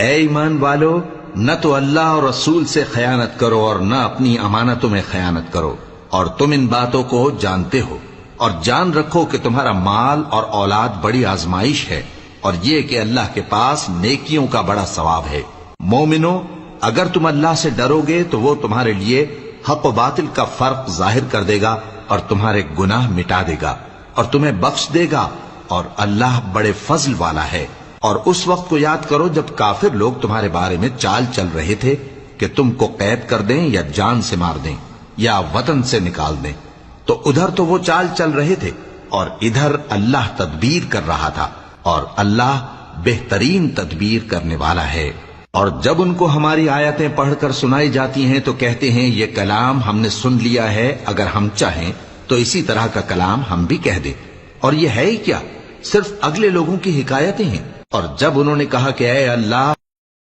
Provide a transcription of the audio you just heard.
اے ایمان والو، نہ تو اللہ اور رسول سے خیانت کرو اور نہ اپنی امانتوں میں خیانت کرو، اور تم ان باتوں کو جانتے ہو، اور جان رکھو کہ تمہارا مال اور اولاد بڑی آزمائش ہے، اور یہ کہ اللہ کے پاس نیکیوں کا بڑا ثواب ہے۔ مومنو، اگر تم اللہ سے ڈرو گے تو وہ تمہارے لیے حق و باطل کا فرق ظاہر کر دے گا اور تمہارے گناہ مٹا دے گا اور تمہیں بخش دے گا، اور اللہ بڑے فضل والا ہے۔ اور اس وقت کو یاد کرو جب کافر لوگ تمہارے بارے میں چال چل رہے تھے کہ تم کو قید کر دیں یا جان سے مار دیں یا وطن سے نکال دیں، تو ادھر تو وہ چال چل رہے تھے اور ادھر اللہ تدبیر کر رہا تھا، اور اللہ بہترین تدبیر کرنے والا ہے۔ اور جب ان کو ہماری آیتیں پڑھ کر سنائی جاتی ہیں تو کہتے ہیں یہ کلام ہم نے سن لیا ہے، اگر ہم چاہیں تو اسی طرح کا کلام ہم بھی کہہ دیں، اور یہ ہے ہی کیا، صرف اگلے لوگوں کی حکایتیں ہیں۔ اور جب انہوں نے کہا کہ اے اللہ